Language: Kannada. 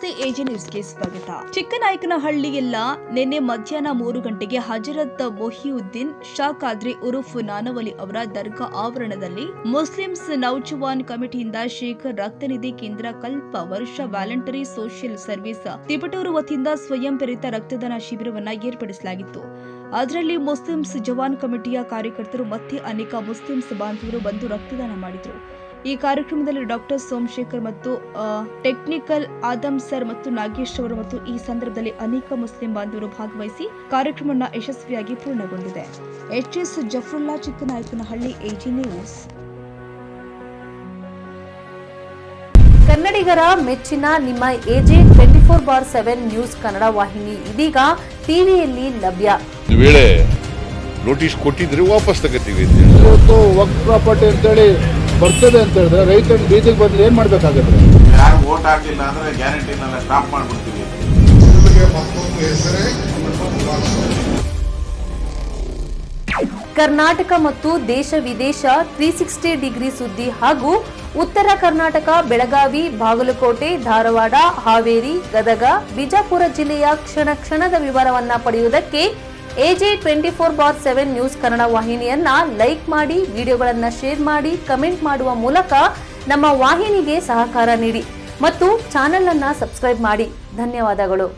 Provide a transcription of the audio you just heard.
ನಮಸ್ತೆ ಎಜೆ ನ್ಯೂಸ್ಗೆ ಸ್ವಾಗತ. ಚಿಕ್ಕನಾಯಕನಹಳ್ಳಿಯಲ್ಲ ನಿನ್ನೆ ಮಧ್ಯಾಹ್ನ 3 ಗಂಟೆಗೆ ಹಜರತ್ ಮೊಹಿಯುದ್ದೀನ್ ಶಾ ಖಾದ್ರಿ ಉರುಫ್ ನಾನವಲಿ ಅವರ ದರ್ಗಾ ಆವರಣದಲ್ಲಿ ಮುಸ್ಲಿಮ್ಸ್ ನೌಜವಾನ್ ಕಮಿಟಿಯಿಂದ ಶೇಖರ್ ರಕ್ತನಿಧಿ ಕೇಂದ್ರ ಕಲ್ಪ ವರ್ಷ ವ್ಯಾಲಂಟರಿ ಸೋಷಿಯಲ್ ಸರ್ವಿಸ್ ತಿಪಟೂರು ವತಿಯಿಂದ ಸ್ವಯಂ ಪ್ರೇರಿತ ರಕ್ತದಾನ ಶಿಬಿರವನ್ನು ಏರ್ಪಡಿಸಲಾಗಿತ್ತು. ಅದರಲ್ಲಿ ಮುಸ್ಲಿಮ್ಸ್ ಜವಾನ್ ಕಮಿಟಿಯ ಕಾರ್ಯಕರ್ತರು ಮತ್ತೆ ಅನೇಕ ಮುಸ್ಲಿಮ್ಸ್ ಬಾಂಧವರು ಬಂದು ರಕ್ತದಾನ ಮಾಡಿದರು. ಈ ಕಾರ್ಯಕ್ರಮದಲ್ಲಿ ಡಾಕ್ಟರ್ ಸೋಮಶೇಖರ್ ಮತ್ತು ಟೆಕ್ನಿಕಲ್ ಆದಮ್ ಸರ್ ಮತ್ತು ನಾಗೇಶ್ ಅವರು ಮತ್ತು ಈ ಸಂದರ್ಭದಲ್ಲಿ ಅನೇಕ ಮುಸ್ಲಿಂ ಬಾಂಧವರು ಭಾಗವಹಿಸಿ ಕಾರ್ಯಕ್ರಮವನ್ನು ಯಶಸ್ವಿಯಾಗಿ ಪೂರ್ಣಗೊಂಡಿದೆ. HS Zafarulla, Chikkanayakanahalli, AJ news. ಕನ್ನಡಿಗರ ಮೆಚ್ಚಿನ ನಿಮ್ಮ ಎಜೆ 24/7 ನ್ಯೂಸ್ ಕನ್ನಡ ವಾಹಿನಿ ಇದೀಗ ಟಿವಿಯಲ್ಲಿ ಲಭ್ಯ. ವೇಳೆ ನೋಟಿಸ್ ಕೊಟ್ಟಿದ್ರೆ ವಾಪಸ್ ತಗೋತೀವಿ. ಇವತ್ತು ವಕ್ಫ್ ಪ್ರಾಪರ್ಟಿ ಅಂತೇಳಿ ಬರ್ತದೆ ಅಂತ ಹೇಳಿದ್ರೆ ರೈತರು ಬೀದಿಗೆ ಬಂದ್ರೆ ಏನ್ ಮಾಡ್ಬೇಕಾಗತ್ತೆ? ಯಾರು ವೋಟ್ ಹಾಕಿಲ್ಲ ಅಂದ್ರೆ ಗ್ಯಾರಂಟಿನೆಲ್ಲ ಸ್ಟಾಪ್ ಮಾಡ್ಬಿಡ್ತೀವಿ. ಕರ್ನಾಟಕ ಮತ್ತು ದೇಶ ವಿದೇಶ 360 ಡಿಗ್ರಿ ಸುದ್ದಿ ಹಾಗೂ ಉತ್ತರ ಕರ್ನಾಟಕ, ಬೆಳಗಾವಿ, ಬಾಗಲಕೋಟೆ, ಧಾರವಾಡ, ಹಾವೇರಿ, ಗದಗ, ಬಿಜಾಪುರ ಜಿಲ್ಲೆಯ ಕ್ಷಣ ಕ್ಷಣದ ವಿವರವನ್ನ ಪಡೆಯುವುದಕ್ಕೆ ಎಜೆ 24/7 ನ್ಯೂಸ್ ಕನ್ನಡ ವಾಹಿನಿಯನ್ನ ಲೈಕ್ ಮಾಡಿ, ವಿಡಿಯೋಗಳನ್ನ ಶೇರ್ ಮಾಡಿ, ಕಮೆಂಟ್ ಮಾಡುವ ಮೂಲಕ ನಮ್ಮ ವಾಹಿನಿಗೆ ಸಹಕಾರ ನೀಡಿ ಮತ್ತು ಚಾನೆಲ್ ಅನ್ನ ಸಬ್ಸ್ಕ್ರೈಬ್ ಮಾಡಿ. ಧನ್ಯವಾದಗಳು.